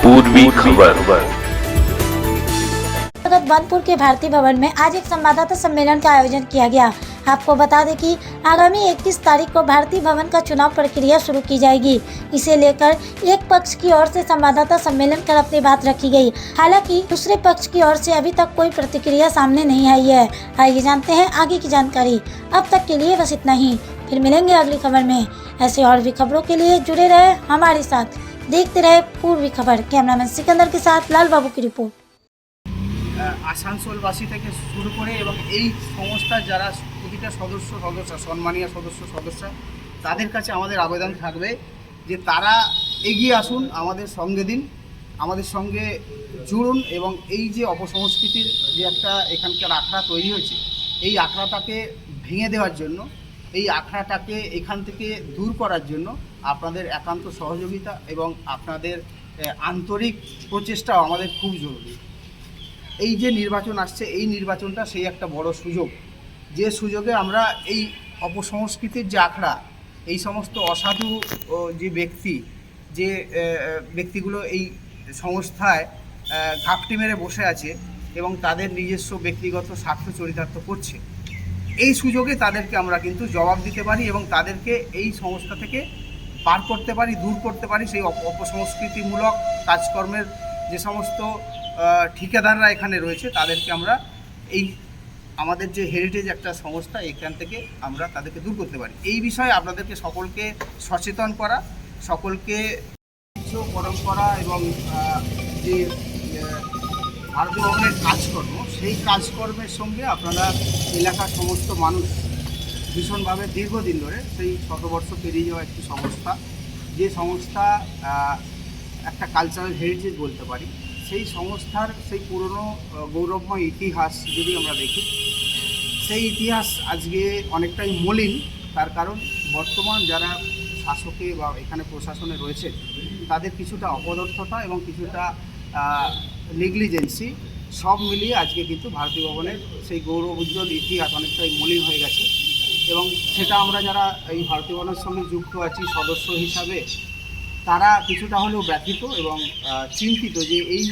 पूर्वी खबर। बनपुर के भारती भवन में आज एक संवाददाता सम्मेलन का आयोजन किया गया। आपको बता दें कि आगामी 31 तारीख को भारती भवन का चुनाव प्रक्रिया शुरू की जाएगी। इसे लेकर एक पक्ष की ओर से संवाददाता सम्मेलन कर अपनी बात रखी गई। हालांकि दूसरे पक्ष की ओर से अभी तक कोई प्रतिक्रिया सामने नहीं आई है। आइए जानते हैं आगे की जानकारी। अब तक के लिए बस इतना ही, फिर मिलेंगे अगली खबर में। ऐसे और भी खबरों के लिए जुड़े रहे हमारे साथ, देखते रहे पूर्वी खबर। कैमरामैन सिकंदर के साथ लाल बाबू की रिपोर्ट। আসানসোলবাসী থেকে শুরু করে এবং এই সংস্থার যারা প্রতিটা সদস্য সম্মানীয় সদস্য তাদের কাছে আমাদের আবেদন থাকবে যে তারা এগিয়ে আসুন, আমাদের সঙ্গে দিন, আমাদের সঙ্গে জুড়ুন এবং এই যে অপসংস্কৃতির যে একটা এখানকার আখড়া তৈরি হয়েছে, এই আখড়াটাকে ভেঙে দেওয়ার জন্য, এই আখড়াটাকে এখান থেকে দূর করার জন্য আপনাদের একান্ত সহযোগিতা এবং আপনাদের আন্তরিক প্রচেষ্টাও আমাদের খুব জরুরি। এই যে নির্বাচন আসছে, এই নির্বাচনটা সেই একটা বড় সুযোগ, যে সুযোগে আমরা এই অপসংস্কৃতির যে আখড়া, এই সমস্ত অসাধু যে ব্যক্তিগুলো এই সংস্থায় ঘাপটি মেরে বসে আছে এবং তাদের নিজস্ব ব্যক্তিগত স্বার্থ চরিতার্থ করছে, এই সুযোগে তাদেরকে আমরা কিন্তু জবাব দিতে পারি এবং তাদেরকে এই সংস্থা থেকে পার করতে পারি, দূর করতে পারি। সেই অপসংস্কৃতিমূলক কাজকর্মের যে সমস্ত ঠিকাদাররা এখানে রয়েছে তাদেরকে আমরা এই আমাদের যে হেরিটেজ একটা সংস্থা, এখান থেকে আমরা তাদেরকে দূর করতে পারি। এই বিষয়ে আপনাদেরকে সকলকে সচেতন করা, সকলকে পরম্পরা এবং যে ভারতীয় ভবনের কাজকর্ম, সেই কাজকর্মের সঙ্গে আপনারা এলাকার সমস্ত মানুষ ভীষণভাবে দীর্ঘদিন ধরে সেই শতবর্ষ পেরিয়ে যাওয়া একটি সংস্থা, যে সংস্থা একটা কালচারাল হেরিটেজ বলতে পারি, সেই সংস্থার সেই পুরনো গৌরবময় ইতিহাস যদি আমরা দেখি, সেই ইতিহাস আজকে অনেকটাই মলিন। তার কারণ বর্তমান যারা শাসকে বা এখানে প্রশাসনে রয়েছে তাদের কিছুটা অপদার্থতা এবং কিছুটা নেগলিজেন্সি, সব মিলিয়ে আজকে কিন্তু ভারতী ভবনের সেই গৌরব উজ্জ্বল ইতিহাস অনেকটাই মলিন হয়ে গেছে। এবং সেটা আমরা যারা এই ভারতী ভবনের সঙ্গে যুক্ত আছি সদস্য হিসাবে, তারা কিছুটা হলেও ব্যথিত এবং চিন্তিত যে এই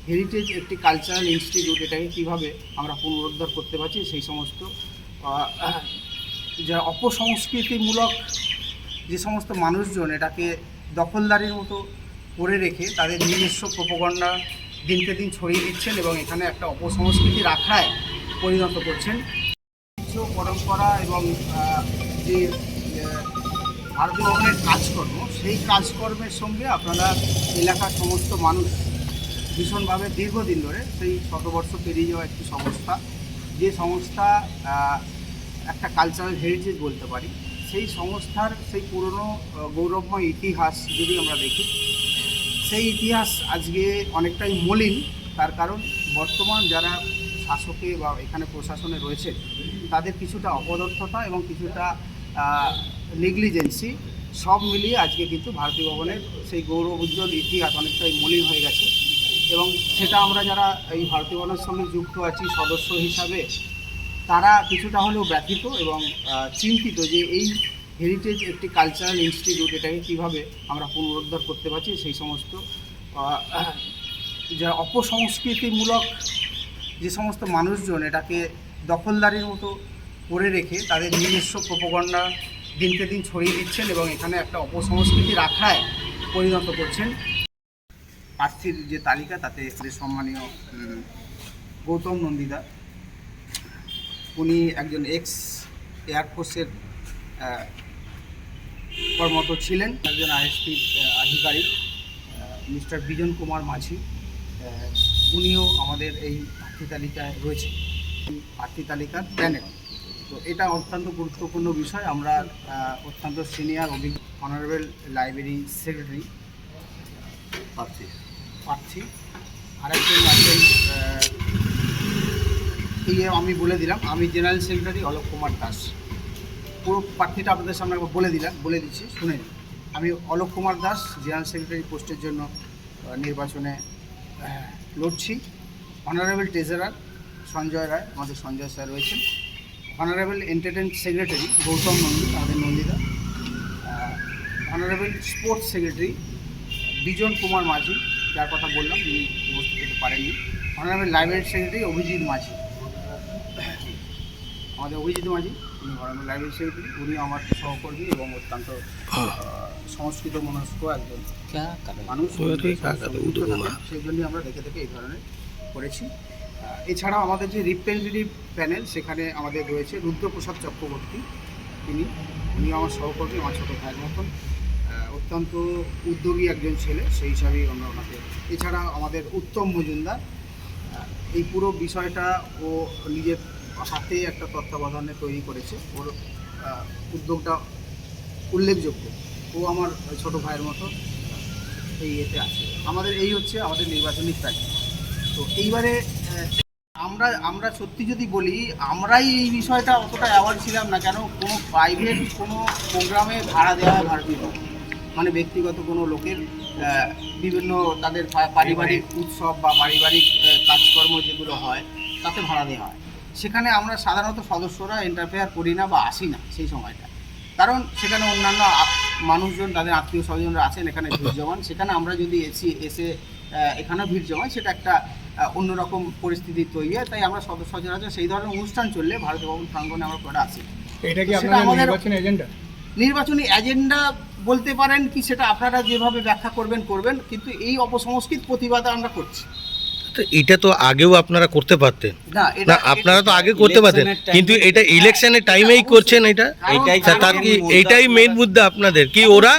হেরিটেজ একটি কালচারাল ইনস্টিটিউট, এটাকে কীভাবে আমরা পুনরুদ্ধার করতে পারছি। সেই সমস্ত যারা অপসংস্কৃতিমূলক যে সমস্ত মানুষজন এটাকে দখলদারির মতো করে রেখে তাদের নিজস্ব প্রোপাগান্ডা দিনকে দিন ছড়িয়ে দিচ্ছেন এবং এখানে একটা অপসংস্কৃতির আখড়ায় পরিণত করছেন। পরম্পরা এবং যে ভারতীয় ভবনের কাজকর্ম, সেই কাজকর্মের সঙ্গে আপনারা এলাকার সমস্ত মানুষ ভীষণভাবে দীর্ঘদিন ধরে সেই শতবর্ষ পেরিয়ে যাওয়া একটি সংস্থা, যে সংস্থা একটা কালচারাল হেরিটেজ বলতে পারি, সেই সংস্থার সেই পুরনো গৌরবময় ইতিহাস যদি আমরা দেখি, সেই ইতিহাস আজকে অনেকটাই মলিন। তার কারণ বর্তমান যারা শাসকে বা এখানে প্রশাসনে রয়েছে তাদের কিছুটা অপদার্থতা এবং কিছুটা নেগলিজেন্সি, সব মিলিয়ে আজকে কিন্তু ভারতী ভবনের সেই গৌরব উজ্জ্বল ইতিহাস অনেকটাই মলিন হয়ে গেছে। এবং সেটা আমরা যারা এই ভারতী ভবনের সঙ্গে যুক্ত আছি সদস্য হিসাবে, তারা কিছুটা হলেও ব্যথিত এবং চিন্তিত যে এই হেরিটেজ একটি কালচারাল ইনস্টিটিউট, এটাকে কীভাবে আমরা পুনরুদ্ধার করতে পারছি। সেই সমস্ত যারা অপসংস্কৃতিমূলক যে সমস্ত মানুষজন এটাকে দখলদারির মতো করে রেখে তাদের নিজস্ব প্রোপাগান্ডা দিনকে দিন ছড়িয়ে দিচ্ছেন এবং এখানে একটা অপসংস্কৃতির আখড়ায় পরিণত করছেন। প্রার্থীর যে তালিকা, তাতে সম্মানীয় গৌতম নন্দিদা, উনি একজন এক্স এয়ারফোর্সের কর্মরত ছিলেন, একজন আইএসপি আধিকারিক মিস্টার বিজন কুমার মাঝি, উনিও আমাদের এই প্রার্থী তালিকায় রয়েছে, প্রার্থী তালিকার প্যানেল। তো এটা অত্যন্ত গুরুত্বপূর্ণ বিষয়। আমরা অত্যন্ত সিনিয়র অনারেবল লাইব্রেরি সেক্রেটারি প্রার্থী আরেকজন আছেন, আমি বলে দিলাম, আমি জেনারেল সেক্রেটারি অলোক কুমার দাস। পুরো প্রার্থীটা আপনাদের সামনে বলে দিচ্ছি, শুনে নিন। আমি অলোক কুমার দাস জেনারেল সেক্রেটারি পোস্টের জন্য নির্বাচনে লড়ছি। অনারেবল ট্রেজারার সঞ্জয় রায়, আমাদের সঞ্জয় স্যার রয়েছেন। অনারেবল এন্টারটেনমেন্ট সেক্রেটারি গৌতম আমাদের Nandita. Honourable sports secretary Bijan Kumar মাঝি, যার কথা বললাম যিনি উপস্থিত হতে পারেননি, অনারেবল লাইব্রেরি সেক্রেটারি অভিজিৎ মাঝি। আমাদের অভিজিৎ মাঝি উনি অনারেবল লাইব্রেরি সেক্রেটারি, উনি আমার সহকর্মী এবং অত্যন্ত সংস্কৃত মনস্ক একজন মানুষ। সেই জন্যই আমরা দেখে দেখে এই ধরনের করেছি। এছাড়াও আমাদের যে রিপ্রেজেন্টেটিভ প্যানেল, সেখানে আমাদের রয়েছে রুদ্রপ্রসাদ চক্রবর্তী, উনি আমার সহকর্মী, আমার ছোটো ভাইয়ের মতন, অত্যন্ত উদ্যোগী একজন ছেলে, সেই হিসাবেই আমরা ওনাকে। এছাড়া আমাদের উত্তম মজুমদার, এই পুরো বিষয়টা ও নিজের হাতে একটা তত্ত্বাবধানে তৈরি করেছে, ওর উদ্যোগটা উল্লেখযোগ্য। ও আমার ছোট ভাইয়ের মতো এই এতে আছে। আমাদের এই হচ্ছে আমাদের নির্বাচনী তারিখ। তো এইবারে আমরা সত্যি যদি বলি, আমরাই এই বিষয়টা অতটা অ্যাওয়ার ছিলাম না। কেন কোনো প্রাইভেট কোনো প্রোগ্রামে ভাড়া দেওয়া হয় ভারতীয়, মানে ব্যক্তিগত কোনো লোকের বিভিন্ন তাদের পারিবারিক উৎসব বা পারিবারিক কাজকর্ম যেগুলো হয় তাতে ভাড়া দেওয়া হয়। সেখানে আমরা সাধারণত সদস্যরা ইন্টারফেয়ার করি না বা আসি না সেই সময়টা, কারণ সেখানে অন্যান্য মানুষজন, তাদের আত্মীয় স্বজনরা আছেন, এখানে ভিড় জমান। সেখানে আমরা যদি এসে এখানেও ভিড় জমাই, সেটা একটা অন্যরকম পরিস্থিতি তৈরি হয়। তাই আমরা সচরাচর সেই ধরনের অনুষ্ঠান চললে ভারতীয় ভবন প্রাঙ্গণে আমরা করে আসি। এটা কি আপনাদের নির্বাচনী এজেন্ডা? নির্বাচনী এজেন্ডা বলতে পারেন কি, সেটা আপনারা যেভাবে ব্যাখ্যা করবেন, কিন্তু এই অপসংস্কৃত প্রতিবাদ আমরা করছি। তো এটা তো আগেও আপনারা করতে পারতেন না, না, আপনারা তো আগে করতে পারতেন, কিন্তু এটা ইলেকশনের টাইমেই করছেন। এইটাই মেইন মুদ্দা আপনাদের কি, ওরা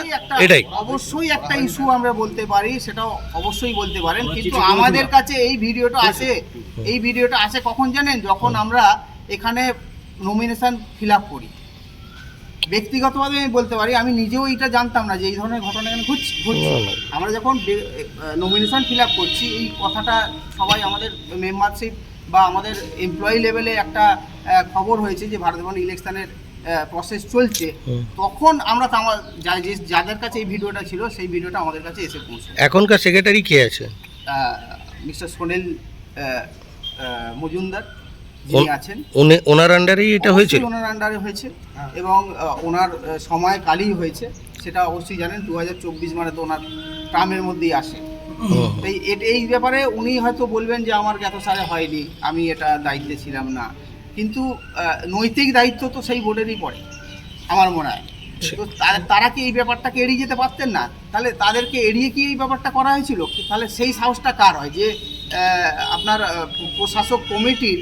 এটাই অবশ্যই একটা ইস্যু আমরা বলতে পারি, সেটাও অবশ্যই বলতে পারেন। কিন্তু আমাদের কাছে এই ভিডিওটা আসে কখন জানেন? যখন আমরা এখানে নমিনেশন ফিল আপ করি। ব্যক্তিগতভাবে আমি বলতে পারি, আমি নিজেও এটা জানতাম না যে এই ধরনের ঘটনা এখানে ঘটছে। আমরা যখন নমিনেশন ফিল আপ করছি, এই কথাটা সবাই আমাদের মেম্বারশিপ বা আমাদের এমপ্লয়ি লেভেলে একটা খবর হয়েছে যে ভারত ভবন ইলেকশনের প্রসেস চলছে, তখন আমরা যাদের কাছে এই ভিডিওটা ছিল, সেই ভিডিওটা আমাদের কাছে এসে পৌঁছে। এখনকার সেক্রেটারি কে আছে? মিস্টার সোনেল মজুমদার যিনি আছেন, ওনার আন্ডারেই এটা হয়েছে। ওনার আন্ডারে হয়েছে এবং ওনার সময়কালই হয়েছে, সেটা অবশ্যই জানেন। 2024 মানে তো ওনার টার্মের মধ্যেই আসে। তাই এই ব্যাপারে উনি হয়তো বলবেন যে আমার জ্ঞাত সারে হয়নি, আমি এটা দায়িত্বে ছিলাম না, কিন্তু নৈতিক দায়িত্ব তো সেই বোর্ডেরই পড়ে আমার মনে হয়। তো তারা কি এই ব্যাপারটাকে এড়িয়ে যেতে পারতেন না? তাহলে তাদেরকে এড়িয়ে কি এই ব্যাপারটা করা হয়েছিল? তাহলে সেই সাহসটা কার হয় যে আপনার প্রশাসক কমিটির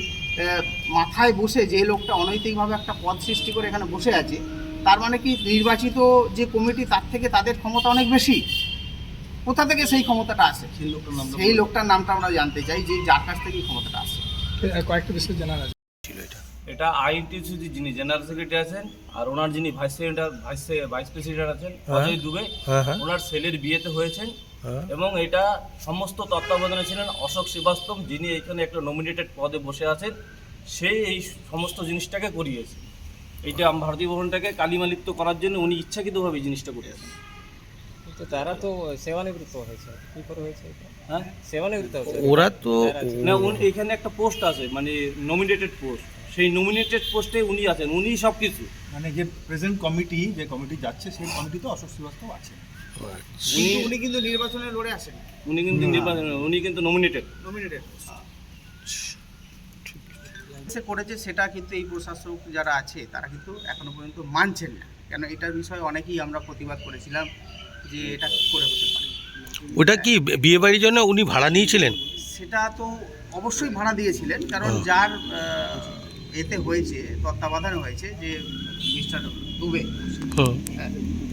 মাথায় বসে যে লোকটা অনৈতিকভাবে একটা পদ সৃষ্টি করে এখানে বসে আছে, তার মানে কি নির্বাচিত যে কমিটি তার থেকে তাদের ক্ষমতা অনেক বেশি? কোথা থেকে সেই ক্ষমতাটা আসে? সেই লোকটার নামটা আমরা জানতে চাই, যে যার কাছ থেকে ক্ষমতাটা আসে। কয়েকটা বিষয় জানার আছে। এটা আইটিসি যিনি জেনারেল সেক্রেটারি আছেন, আর ওনার যিনি ভাইস প্রেসিডেন্ট আছেন অজয় দুবে, ওনার ছেলের বিয়েতে হয়েছেন। এবং এটা সমস্ত তত্ত্বাবধানে ছিলেন অশোক শ্রীবাস্তব, যিনি এখানে একটা নমিনেটেড পদে বসে আছেন। সে এই সমস্ত জিনিসটাকে করিয়েছে। এইটা ভারতীয় ভবনটাকে কালিমালিপ্ত করার জন্য উনি ইচ্ছাকৃতভাবে এই জিনিসটা করিয়েছেন। তো তারা তো সেবানিবৃত্ত হয়েছে, কি করে হয়েছে এটা? হ্যাঁ, সেবানিবৃত্ত হয়েছে ওরা তো না, এখানে একটা পোস্ট আছে, মানে নমিনেটেড পোস্ট। সেই নমিনেটেড পোস্টে উনি আছেন, উনি সব কিছু, মানে যে প্রেজেন্ট কমিটি যে কমিটি যাচ্ছে সেই কমিটিতে অশোক শ্রীবাস্তব আছে। উনি কিন্তু নির্বাচনে লড়ে আসেন, উনি কিন্তু নমিনেটেড। সে করেছে সেটা কিন্তু এই প্রশাসক যারা আছে তারা কিন্তু এখনো পর্যন্ত মানছেন না। কেন এটার বিষয়ে অনেকেই আমরা প্রতিবাদ করেছিলাম যে এটা কি করে হতে পারে। ওটা কি বিয়ে বাড়ির জন্য উনি ভাড়া নিয়েছিলেন? সেটা তো অবশ্যই ভাড়া দিয়েছিলেন, কারণ যার এতে হয়েছে, তত্ত্বাবধানে হয়েছে যে মিস্টার দুবে,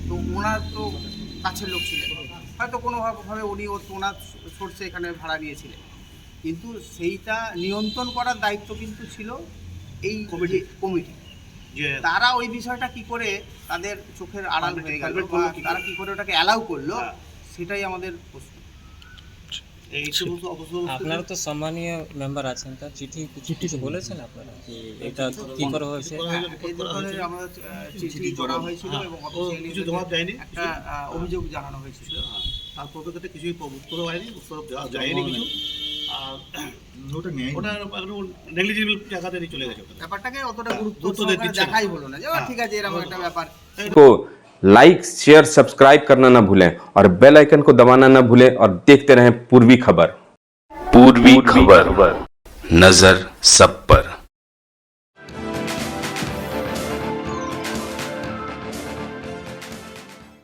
তো ওনার তো কাছের লোক ছিলেন, হয়তো কোনোভাবে উনি ওনার সোর্সে এখানে ভাড়া নিয়েছিলেন। কিন্তু সেইটা নিয়ন্ত্রণ করার দায়িত্ব কিন্তু ছিল এই কমিটি। তারা ওই বিষয়টা কি করে তাদের চোখের আড়াল হয়ে গেল, তারা কি করে ওটাকে অ্যালাউ করলো, সেটাই আমাদের প্রশ্ন। আপনারা তো সম্মানীয় মেম্বার আছেন, তার চিঠি কিছু বলেছেন আপনারা যে এটা কি করে হয়েছে? এই ধরনের আমরা চিঠি করা হয়েছিল এবং কিছু জবাব দেয়নি, একটা অভিযোগ জানানো হয়েছিল। তার পক্ষ থেকে কিছুই উত্তর হয়নি, উত্তর যায়নি কিছু। আর ওটা নেগলিজিবল জায়গাতেই চলে গেছে। ব্যাপারটাকে অতটা গুরুত্ব দেখাই হলো না যে ঠিক আছে এরকম একটা ব্যাপার। তো लाइक शेयर सब्सक्राइब करना ना भूलें और बेल आइकन को दबाना ना भूलें और देखते रहें पूर्वी खबर। पूर्वी खबर, नजर सब पर।